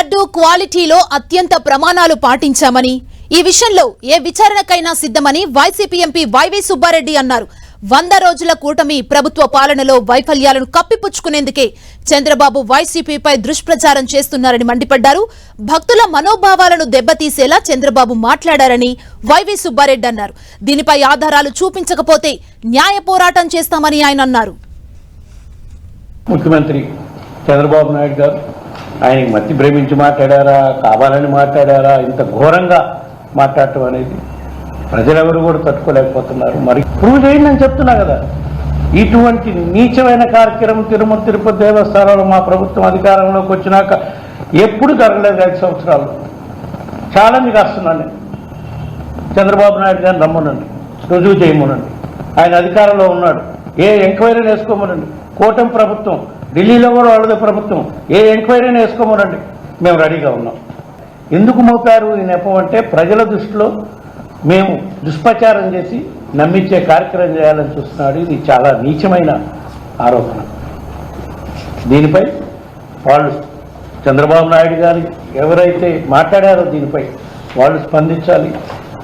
లడ్డు క్వాలిటీలో అత్యంత ప్రమాణాలు పాటించామని ఈ విషయంలో ఏ విచారణకైనా సిద్ధమని వైసీపీ ఎంపీ వైవి సుబ్బారెడ్డి అన్నారు. 100 రోజుల కూటమి ప్రభుత్వ పాలనలో వైఫల్యాలను కప్పిపుచ్చుకునేందుకే చంద్రబాబు వైసీపీపై దుష్ప్రచారం చేస్తున్నారని మండిపడ్డారు. భక్తుల మనోభావాలను దెబ్బతీసేలా చంద్రబాబు మాట్లాడారని వైవి సుబ్బారెడ్డి అన్నారు. దీనిపై ఆధారాలు చూపించకపోతే న్యాయ పోరాటం చేస్తామని ఆయన అన్నారు. ముఖ్యమంత్రి చంద్రబాబు నాయుడు గారు ఆయనకి మతి భ్రమించి మాట్లాడారా, కావాలని మాట్లాడారా, ఇంత ఘోరంగా మాట్లాడటం అనేది ప్రజలెవరు కూడా తట్టుకోలేకపోతున్నారు. మరి ప్రూవ్ చేయండి అని చెప్తున్నా కదా. ఇటువంటి నీచమైన కార్యక్రమం తిరుమల తిరుపతి దేవస్థానంలో మా ప్రభుత్వం అధికారంలోకి వచ్చినాక ఎప్పుడు జరగలేదు. 5 సంవత్సరాలు చాలా మీకు వస్తున్నాను. చంద్రబాబు నాయుడు గారిని రమ్మనండి, రుజువు చేయమనండి. ఆయన అధికారంలో ఉన్నాడు, ఏ ఎంక్వైరీని వేసుకోమనండి. కూటమి ప్రభుత్వం, ఢిల్లీలో కూడా వాళ్ళదే ప్రభుత్వం, ఏ ఎంక్వైరీని వేసుకోమనండి, మేము రెడీగా ఉన్నాం. ఎందుకు మోపారు ఈ నెపం అంటే ప్రజల దృష్టిలో మేము దుష్ప్రచారం చేసి నమ్మించే కార్యక్రమం చేయాలని చూస్తున్నాడు. ఇది చాలా నీచమైన ఆరోపణ. దీనిపై వాళ్ళు చంద్రబాబు నాయుడు గారు ఎవరైతే మాట్లాడారో దీనిపై వాళ్ళు స్పందించాలి.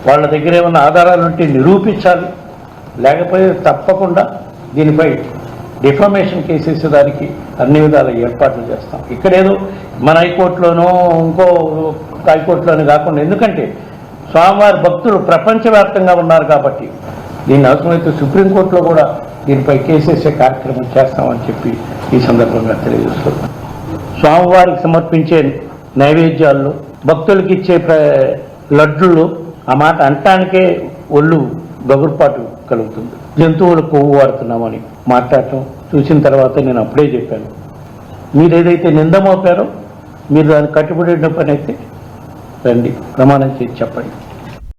వాళ్ళ దగ్గర ఏమన్నా ఆధారాలు ఉంటే నిరూపించాలి. లేకపోతే తప్పకుండా దీనిపై డిఫమేషన్ కేసెస్ దానికి అన్ని విధాల ఏర్పాట్లు చేస్తాం. ఇక్కడేదో మన హైకోర్టులోనో ఇంకో హైకోర్టులోనే కాకుండా, ఎందుకంటే స్వామివారి భక్తులు ప్రపంచవ్యాప్తంగా ఉన్నారు కాబట్టి దీన్ని అవసరమైతే సుప్రీంకోర్టులో కూడా దీనిపై కేసేసే కార్యక్రమం చేస్తామని చెప్పి ఈ సందర్భంగా తెలియజేస్తున్నాం. స్వామివారికి సమర్పించే నైవేద్యాల్లో, భక్తులకి ఇచ్చే లడ్డుల్లో ఆ మాట అంటానికే ఒళ్ళు గగురుపాటు కలుగుతుంది. జంతువులు కొవ్వు వాడుతున్నామని మాట్లాడటం చూసిన తర్వాత నేను అప్పుడే చెప్పాను, మీరు ఏదైతే నింద మోపారో మీరు దాన్ని కట్టుబడిన పని అయితే రండి, ప్రమాణం చేసి చెప్పండి.